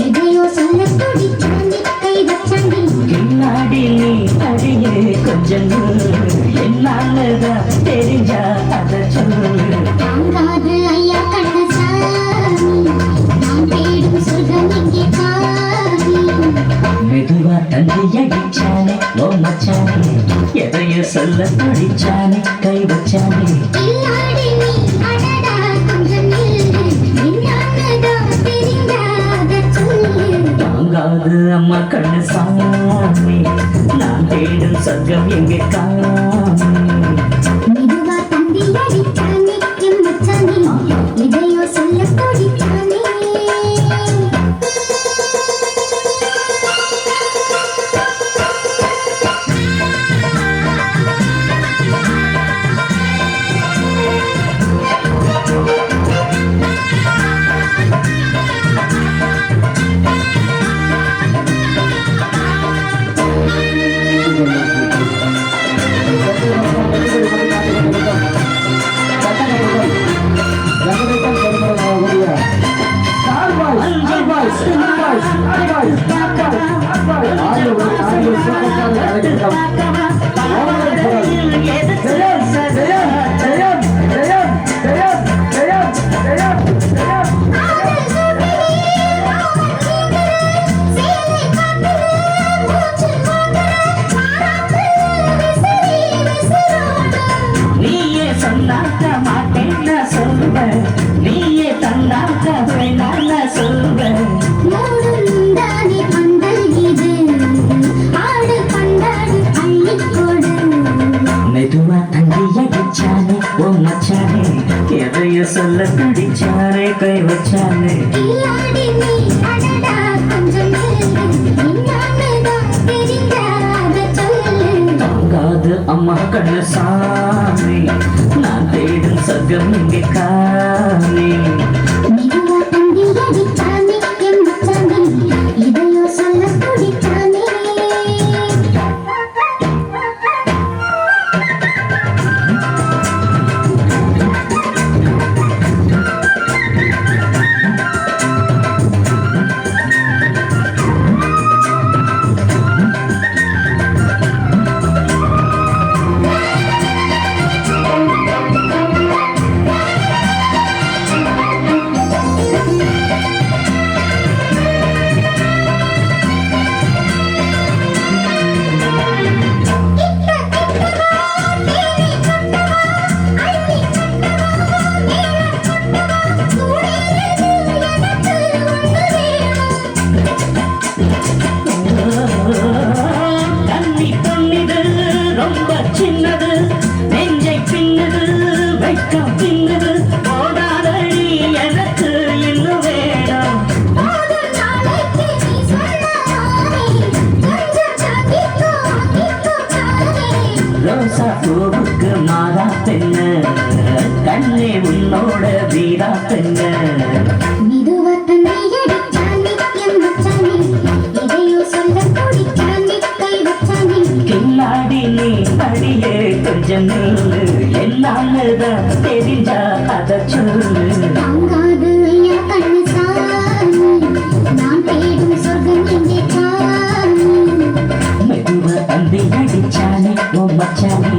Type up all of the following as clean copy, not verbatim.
இதையோ சொல்ல துடிச்சாண்டி கை வச்சாண்டி கில்லாடி நீ அடியே கொஞ்சம் என்னாலதான் தெரிஞ்சா அத சொல்லு தாங்காது ஐயா கண்ணசாமி நான் தேடும் சொர்க்கம் இங்கே காவி மெதுவா தந்தி அடிச்சானே ஓ மச்சானே எதையோ சொல்ல துடிச்சானே கை வச்சானே கில்லாடி நீ அடடா கொஞ்சம் நில்லு என்னாலதான் தெரிந்தாத சொல்லு தாங்காது அம்மா கண்ணு சாமி நான் தேடும் சொர்க்கம் எங்கே காமி மெதுவா தந்தி அடிச்சானே எம் மச்சானே இதையோ சொல்ல துடிச்சானே நீயே சொன்னாக்க மாட்டேன்னு சொல்லுவேன் நீயே தந்தாக்க வேணான்னு சொல்லுவேன் மூடுந்தானே பந்தல் இது ஆடு பந்தாடு அள்ளிக்கொடு மெதுவா தந்தி அடிச்சானே ஓ மச்சானே எதையோ சொல்ல துடிச்சானே கை வச்சானே கில்லாடி நீ அடடா கொஞ்சம் நில்லு என்னாலதான் தெரிந்தாத சொல்லு தாங்காது அம்மா கண்ணு சாமி நான் தேடும் சொர்க்கம் இங்கே காமி மெதுவா தந்தி அடிச்சானே எம் மச்சானே இதையோ சொல்ல துடிச்சானே தண்ணி பொன்னிது ரொம்ப சின்னது நெஞ்சை பின்னது வைக்கம் பின்னது போடாதடி எனக்கு இன்னும் வேணும் போதும் நாளைக்கு நீ சொன்னானே கொஞ்சம் சாத்திக்கோ தானே ரோசா பூவுக்கு மாதா பெண்ணு கண்ணே உன்னோட வீரா பெண்ணு மெதுவா தந்தி அடிச்சானே எம் மச்சானே இதையோ சொல்ல துடிச்சானே கை வச்சானே கில்லாடி நீ அடியே கொஞ்சம் நில்லு என்னாலதான் தெரிஞ்சா அத சொல்லு தாங்காது ஐயா கண்ணசாமி நான் தேடும் சொர்க்கம் இங்கே காமி மெதுவா தந்தி அடிச்சானே ஓ மச்சானே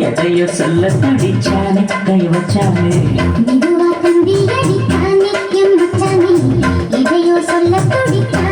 எதையோ சொல்ல துடிச்சானே கை வச்சானே மெதுவா தந்தி அடிச்சானே எம் மச்சானே இதையோ சொல்ல துடிச்சானே